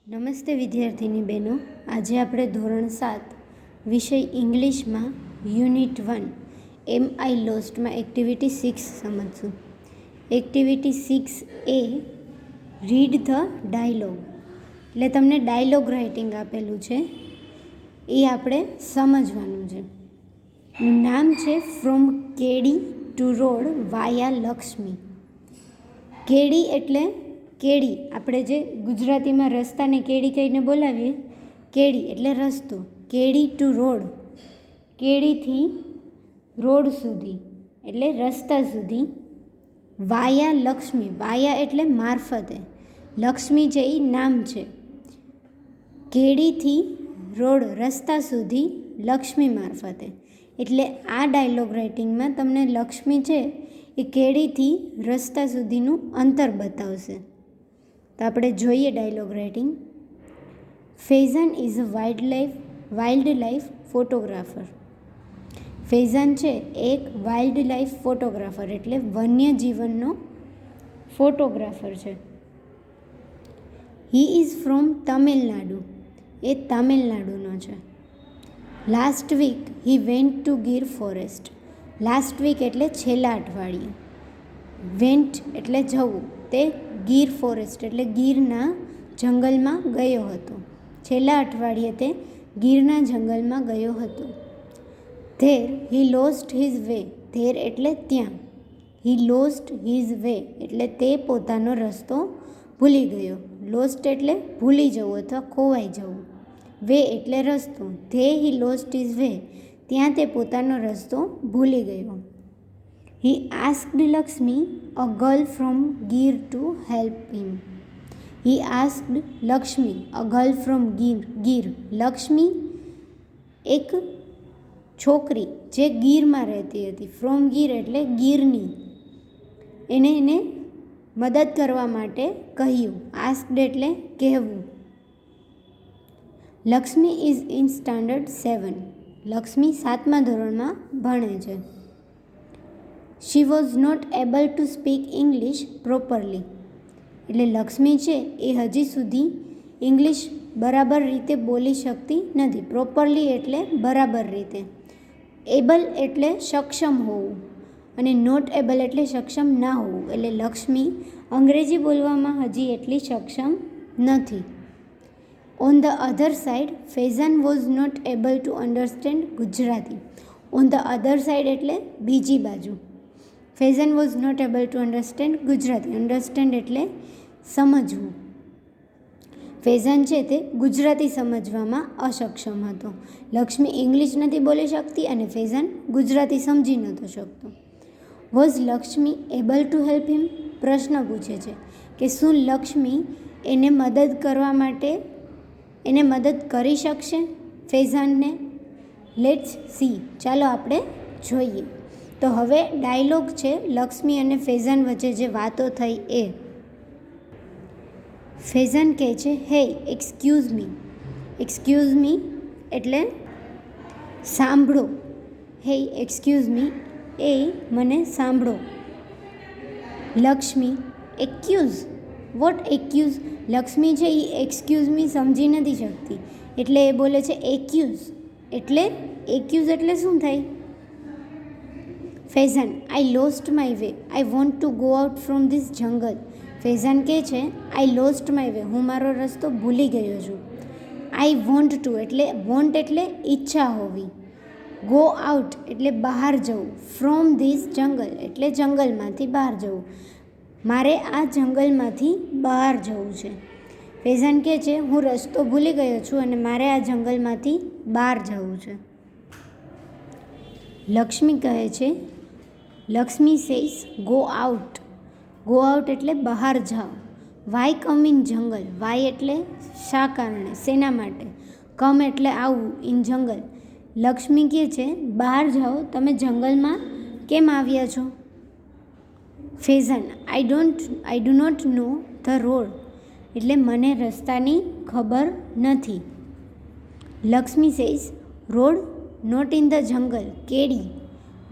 નમસ્તે વિદ્યાર્થીની બહેનો, આજે આપણે ધોરણ 7 વિષય ઇંગ્લિશમાં યુનિટ 1 એમ આઈ લોસ્ટમાં એક્ટિવિટી 6 સમજશું. એક્ટિવિટી 6 એ રીડ ધ ડાયલોગ, એટલે તમને ડાયલોગ રાઇટિંગ આપેલું છે, એ આપણે સમજવાનું છે. નામ છે ફ્રોમ કેડી ટુ રોડ વાયા લક્ષ્મી. કેડી એટલે કેડી, આપણે જે ગુજરાતીમાં રસ્તાને કેડી કહીને બોલાવીએ, કેડી એટલે રસ્તો. કેડી ટુ રોડ, કેડીથી રોડ સુધી એટલે રસ્તા સુધી. વાયા લક્ષ્મી, વાયા એટલે મારફતે, લક્ષ્મી છે એ નામ છે. કેડીથી રોડ રસ્તા સુધી લક્ષ્મી મારફતે, એટલે આ ડાયલોગ રાઇટિંગમાં તમને લક્ષ્મી છે એ કેડીથી રસ્તા સુધીનું અંતર બતાવશે. તો આપણે જોઈએ dialogue writing. Faizan is a wildlife photographer. Faizan છે એક વાઇલ્ડ લાઈફ ફોટોગ્રાફર એટલે વન્ય જીવનનો ફોટોગ્રાફર છે. હી ઇઝ ફ્રોમ તમિલનાડુ, એ તામિલનાડુનો છે. Last week he went to Gir forest. Last week એટલે છેલ્લા અઠવાડિયે. વેન્ટ એટલે જવું, તે ગીર ફોરેસ્ટ એટલે ગીરના જંગલમાં ગયો હતો. છેલ્લા અઠવાડિયે તે ગીરના જંગલમાં ગયો હતો. There he lost his way. There એટલે ત્યાં. હી લોસ્ટ હિઝ વે એટલે તે પોતાનો રસ્તો ભૂલી ગયો. લોસ્ટ એટલે ભૂલી જવું અથવા ખોવાઈ જવું. વે એટલે રસ્તો. They he lost his way, ત્યાં તે પોતાનો રસ્તો ભૂલી ગયો. He asked Lakshmi, a girl from Gir, to help him. He asked Lakshmi, a girl from Gir. Lakshmi એક છોકરી જે ગીરમાં રહેતી હતી. ફ્રોમ ગીર એટલે ગીરની. એને મદદ કરવા માટે કહ્યું. આસ્ક્ડ એટલે કહેવું. Lakshmi is in standard 7. Lakshmi 7મા ધોરણમાં ભણે છે. She was not able to speak English properly. એટલે લક્ષ્મી છે એ હજી સુધી ઇંગ્લિશ બરાબર રીતે બોલી શકતી નથી. પ્રોપરલી એટલે બરાબર રીતે. એબલ એટલે સક્ષમ હોવું અને નોટ એબલ એટલે સક્ષમ ના હોવું. એટલે લક્ષ્મી અંગ્રેજી બોલવામાં હજી એટલી સક્ષમ નથી. On the other side Faizan was not able to understand Gujarati. On the other side એટલે બીજી બાજુ. Faizan was not able to understand Gujarati. Understand એટલે સમજવું. ફૈઝાન છે તે ગુજરાતી સમજવામાં અસક્ષમ હતો. લક્ષ્મી ઇંગ્લિશ નથી બોલી શકતી અને ફૈઝાન ગુજરાતી સમજી નહોતો શકતો. Was Lakshmi able to help him? પ્રશ્ન પૂછે છે કે શું લક્ષ્મી એને મદદ કરવા માટે એને મદદ કરી શકશે ફૈઝાનને? લેટ્સ સી, ચાલો આપણે જોઈએ. તો હવે ડાયલોગ છે લક્ષ્મી અને ફૈઝાન વચ્ચે જે વાતો થઈ એ. ફૈઝાન કહે છે, હે એક્સક્યુઝ મી. એક્સક્યુઝ મી એટલે સાંભળો. હે એક્સક્યુઝ મી, એ મને સાંભળો. Lakshmi accuse. What accuse? Lakshmi છે એ એક્સક્યુઝ મી સમજી નથી શકતી એટલે એ બોલે છે એક્યુઝ. એટલે શું થાય? Faizan, I lost my way. I want to go out from this જંગલ. ફૈઝાન કહે છે આઈ લોસ્ટ માય વે, હું મારો રસ્તો ભૂલી ગયો છું. આઈ વોન્ટ ટુ એટલે વોન્ટ એટલે ઈચ્છા હોવી. ગો આઉટ એટલે બહાર જવું. ફ્રોમ ધીસ જંગલ એટલે જંગલમાંથી બહાર જવું. મારે આ જંગલમાંથી બહાર જવું છે. ફૈઝાન કહે છે હું રસ્તો ભૂલી ગયો છું અને મારે આ જંગલમાંથી બહાર જવું છે. લક્ષ્મી કહે છે, Lakshmi says go out. Go out એટલે બહાર જાઓ. વાય કમ ઇન જંગલ. વાય એટલે શા કારણે, શેના માટે. કમ એટલે આવવું, ઇન જંગલ. લક્ષ્મી કહે છે બહાર જાઓ, તમે જંગલમાં કેમ આવ્યા છો? Faizan, I do not know the road. એટલે મને રસ્તાની ખબર નથી. Lakshmi says road not in the jungle. કેડી.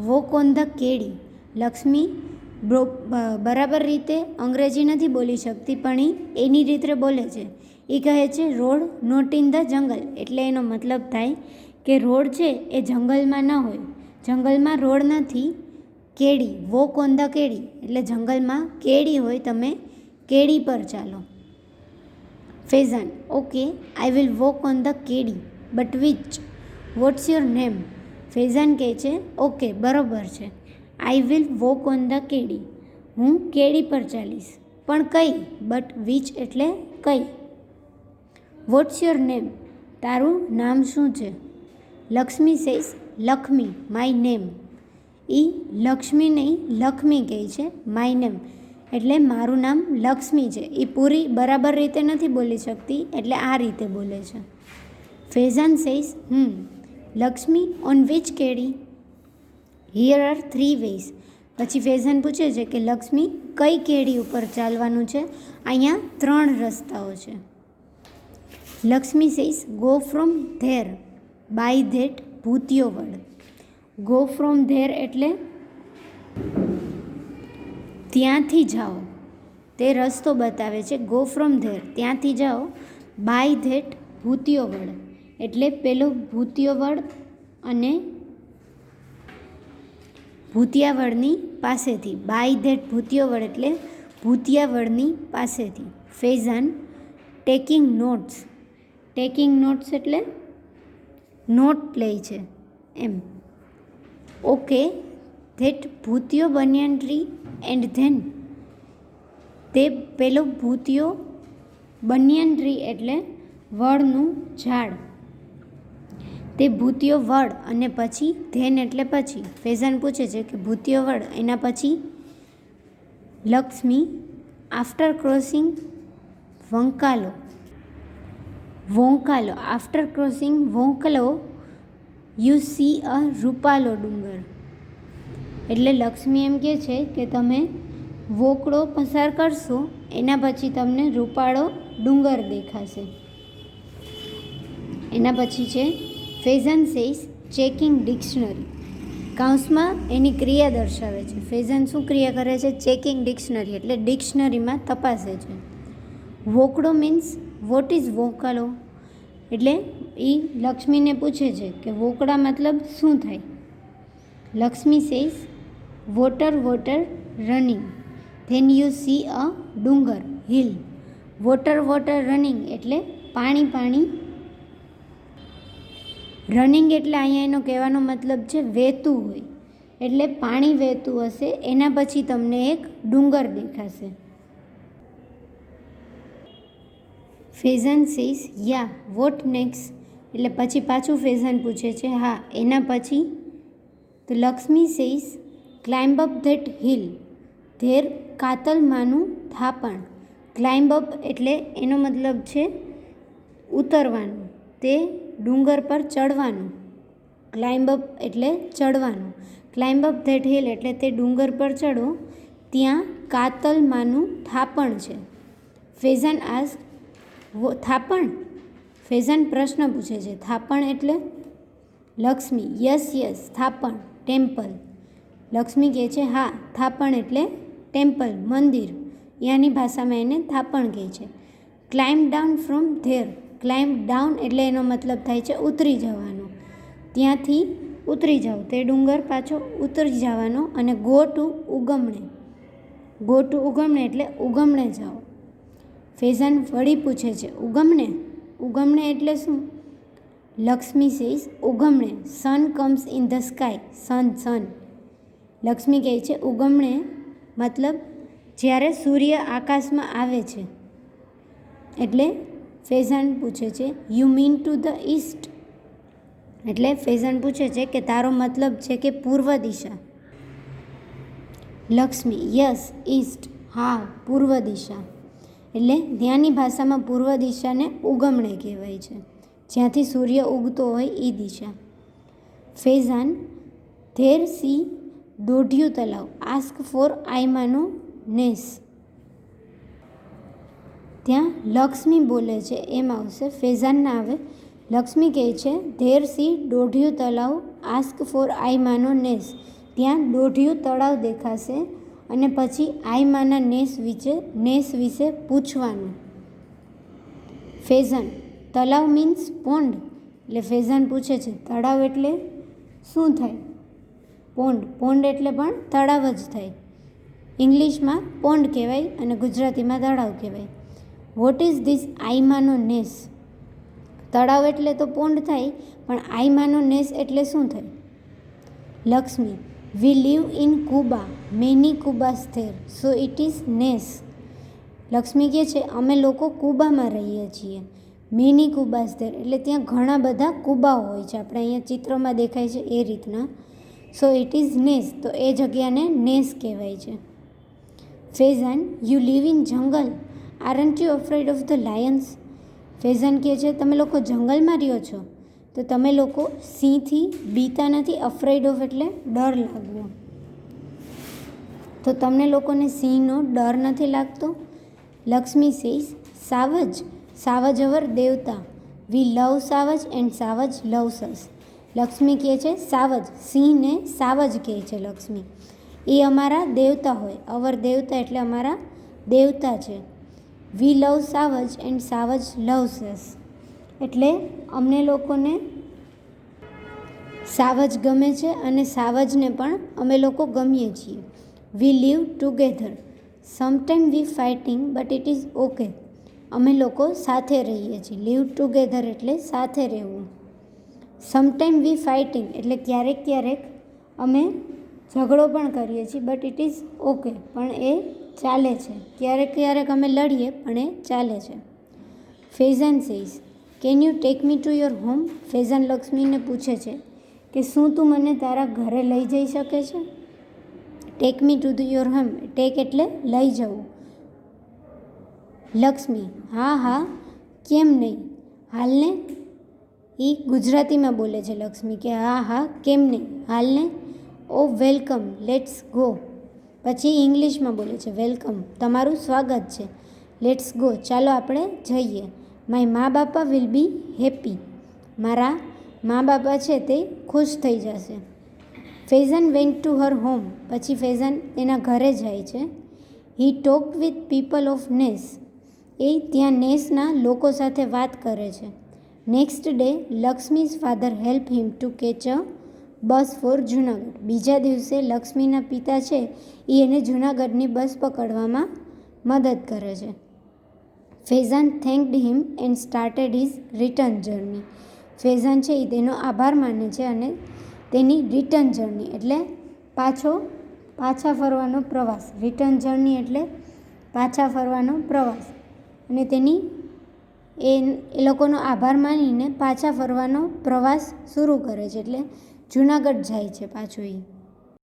વોક ઓન ધ કેડી. લક્ષ્મી બરાબર રીતે અંગ્રેજી નથી બોલી શકતી પણ એની રીતે બોલે છે. એ કહે છે રોડ નોટ ઇન ધ જંગલ, એટલે એનો મતલબ થાય કે રોડ છે એ જંગલમાં ન હોય, જંગલમાં રોડ નથી. કેડી, વોક ઓન ધ કેડી, એટલે જંગલમાં કેડી હોય, તમે કેડી પર ચાલો. Faizan, okay I will walk on the કેડી, but which, what's your name? Faizan કહે છે ઓકે બરાબર છે, I will walk on the કેડી, હું કેડી પર ચાલીશ, પણ કઈ? બટ વિચ એટલે કઈ. વોટ્સ યોર નેમ, તારું નામ શું છે? Lakshmi says Lakshmi, my name. એ લક્ષ્મી નહીં લક્ષ્મી કહે છે, માય નેમ, એટલે મારું નામ લક્ષ્મી છે. એ પૂરી બરાબર રીતે નથી બોલી શકતી, એટલે આ રીતે બોલે છે. Faizan says Lakshmi on which કેડી? Here are 3 ways. પછી ફેઝાન પૂછે છે કે લક્ષ્મી કઈ કેડી ઉપર ચાલવાનું છે? અહીંયા 3 રસ્તાઓ છે. Lakshmi says go from there by that ભૂતિયો વડ. ગો ફ્રોમ ધેર એટલે ત્યાંથી જાઓ, તે રસ્તો બતાવે છે. ગો ફ્રોમ ધેર ત્યાંથી જાઓ, બાય ધેટ ભૂતિયો વડ એટલે પેલો ભૂતિયો વડ અને ભૂતિયાવડની પાસેથી. બાય ધેટ ભૂતિયાવડ એટલે ભૂતિયાવડની પાસેથી. Faizan taking notes. Taking notes એટલે નોટ લે છે એમ. ઓકે ધેટ ભૂતિયો બનિયાન ટ્રી એન્ડ ધેન, તે પેલો ભૂતિયો બનિયાન ટ્રી એટલે વડનું ઝાડ, તે ભૂતિયો વડ અને પછી ધેન એટલે પછી. ફેઝાન પૂછે છે કે ભૂતિયો વડ એના પછી? લક્ષ્મી આફ્ટર ક્રોસિંગ વોંકાલો, આફ્ટર ક્રોસિંગ વોંકલો યુ સી અ રૂપાલો ડુંગર, એટલે લક્ષ્મી એમ કહે છે કે તમે વોકડો પસાર કરશો એના પછી તમને રૂપાળો ડુંગર દેખાશે. એના પછી છે ફેઝાન સેઝ ચેકિંગ ડિક્શનરી. કાઉન્સમાં એની ક્રિયા દર્શાવે છે. ફેઝાન શું ક્રિયા કરે છે? ચેકિંગ ડિક્શનરી એટલે ડિક્શનરીમાં તપાસે છે. વોકડો મીન્સ વોટ ઇઝ વોકાલો, એટલે એ લક્ષ્મીને પૂછે છે કે વોકડા મતલબ શું થાય? Lakshmi says water running, then you see a ડુંગર હિલ. વોટર રનિંગ એટલે પાણી. રનિંગ એટલે અહીંયા એનો કહેવાનો મતલબ છે વહેતું હોય, એટલે પાણી વહેતું હશે, એના પછી તમને એક ડુંગર દેખાશે. ફેઝાન સેઝ યા વોટ નેક્સ્ટ, એટલે પછી પાછું ફેઝાન પૂછે છે હા એના પછી? તો Lakshmi says climb up that hill, there કાતલમાંનું થાપણ. ક્લાઇમ્બ અપ એટલે એનો મતલબ છે ઉતરવાનું, તે ડુંગર પર ચડવાનું. ક્લાઇમ્બ અપ એટલે ચડવાનું. ક્લાઇમ્બ અપ ધેટ હિલ એટલે તે ડુંગર પર ચડો, ત્યાં કાતલમાંનું થાપણ છે. ફેઝાન આસ્ક થાપણ? ફેઝાન પ્રશ્ન પૂછે છે થાપણ એટલે? લક્ષ્મી યસ થાપણ ટેમ્પલ. લક્ષ્મી કહે છે હા થાપણ એટલે ટેમ્પલ મંદિર, ત્યાંની ભાષામાં એને થાપણ કહે છે. Climb down from there. Climb down એટલે એનો મતલબ થાય છે ઉતરી જવાનો, ત્યાંથી ઉતરી જાઓ, તે ડુંગર પાછો ઉતરી જવાનો. અને ગો ટુ ઉગમણે એટલે ઉગમણે જાઓ. ફેઝાન વળી પૂછે છે ઉગમણે એટલે શું? લક્ષ્મી સેઝ ઉગમણે sun comes in the sky, sun. Lakshmi કહે છે ઉગમણે મતલબ જ્યારે સૂર્ય આકાશમાં આવે છે. એટલે ફેઝાન પૂછે છે you mean to the East, એટલે ફેઝાન પૂછે છે કે તારો મતલબ છે કે પૂર્વ દિશા. લક્ષ્મી યસ ઈસ્ટ, હા પૂર્વ દિશા, એટલે ત્યાંની ભાષામાં પૂર્વ દિશાને ઉગમણે કહેવાય છે, જ્યાંથી સૂર્ય ઉગતો હોય એ દિશા. ફેઝાન ધેર સી દોઢિયું તલાવ આસ્ક ફોર આઈમાનો નેસ. ત્યાં લક્ષ્મી બોલે છે એમ આવશે, ફેઝાન ના આવે. લક્ષ્મી કહે છે ધેર સી દોઢિયું તલાવ આસ્ક ફોર આઈમાનો નેસ, ત્યાં દોઢિયું તળાવ દેખાશે અને પછી આઈમાના નેસ વિશે પૂછવાનું. ફેઝાન, તલાવ મીન્સ પોન્ડ. એટલે ફેઝાન પૂછે છે તળાવ એટલે શું થાય? પોન્ડ. પોન્ડ એટલે પણ તળાવ જ થાય. ઇંગ્લિશમાં પોન્ડ કહેવાય અને ગુજરાતીમાં તળાવ કહેવાય. વોટ ઇઝ ધીસ આઈમાનો નેસ? તળાવ એટલે તો પોન્ડ થાય, પણ આઈમાનો નેસ એટલે શું થાય? લક્ષ્મી, વી લીવ ઇન કુબા, મેની કુબાસ થેર, સો ઇટ ઇઝ નેસ. લક્ષ્મી કહે છે અમે લોકો કુબામાં રહીએ છીએ, મેની કુબાસ થેર એટલે ત્યાં ઘણા બધા કુબાઓ હોય છે, આપણે અહીંયા ચિત્રમાં દેખાય છે એ રીતના. સો ઇટ ઇઝ નેસ, તો એ જગ્યાને નેસ કહેવાય છે. ફેઝાન, યુ લીવ ઇન જંગલ, aren't you afraid of the Lions? Faizan કહે છે તમે લોકો જંગલમાં રહ્યો છો, તો તમે લોકો સિંહથી બીતા નથી? અફ્રેડ ઓફ એટલે ડર લાગવો. તો તમને લોકોને સિંહનો ડર નથી લાગતો? લક્ષ્મી સેઝ, સાવજ, સાવજ અવર દેવતા, વી લવ સાવજ એન્ડ સાવજ લવ્સ અસ. લક્ષ્મી કહે છે સાવજ, સિંહને સાવજ કહે છે લક્ષ્મી, એ અમારા દેવતા હોય. અવર દેવતા એટલે અમારા દેવતા છે. વી લવ સાવજ એન્ડ સાવજ લવ્સ અસ એટલે અમને લોકોને સાવજ ગમે છે અને સાવજને પણ અમે લોકો ગમીએ છીએ. We live together, sometime we fighting but it is okay. અમે લોકો સાથે રહીએ છીએ. લીવ ટુગેધર એટલે સાથે રહેવું. સમટાઈમ વી ફાઇટિંગ એટલે ક્યારેક ક્યારેક અમે ઝઘડો પણ કરીએ છીએ, બટ ઇટ ઇઝ ઓકે પણ એ ચાલે છે. ક્યારેક ક્યારેક અમે લડીએ પણ એ ચાલે છે. Faizan says, can you take me to your home? Faizan લક્ષ્મીને પૂછે છે કે શું તું મને તારા ઘરે લઈ જઈ શકે છે? Take me to your home, take એટલે લઈ જવું. લક્ષ્મી, હા હા, કેમ નહીં, હાલને. એ ગુજરાતીમાં બોલે છે લક્ષ્મી કે હા હા કેમ નહીં, હાલને. ઓ વેલકમ, લેટ્સ ગો. પછી ઇંગ્લિશમાં બોલે છે વેલકમ, તમારું સ્વાગત છે. લેટ્સ ગો, ચાલો આપણે જઈએ. માય મા બાપા વિલ બી હેપી, મારા મા બાપા છે તે ખુશ થઈ જશે. Faizan went to her home, પછી ફેઝાન એના ઘરે જાય છે. He talk with people of નેસ, એ ત્યાં નેસના લોકો સાથે વાત કરે છે. Next day Lakshmi's father help him to catch a bus for Junagadh. બીજા દિવસે લક્ષ્મીના પિતા છે એ એને જૂનાગઢની બસ પકડવામાં મદદ કરે છે. Faizan thanked him and started his return journey. Faizan છે એ તેનો આભાર માને છે અને તેની રિટર્ન જર્ની એટલે પાછા ફરવાનો પ્રવાસ. રિટર્ન જર્ની એટલે પાછા ફરવાનો પ્રવાસ. અને તેની એ લોકોનો આભાર માનીને પાછા ફરવાનો પ્રવાસ શરૂ કરે છે, એટલે જૂનાગઢ જાય છે પાછો એ.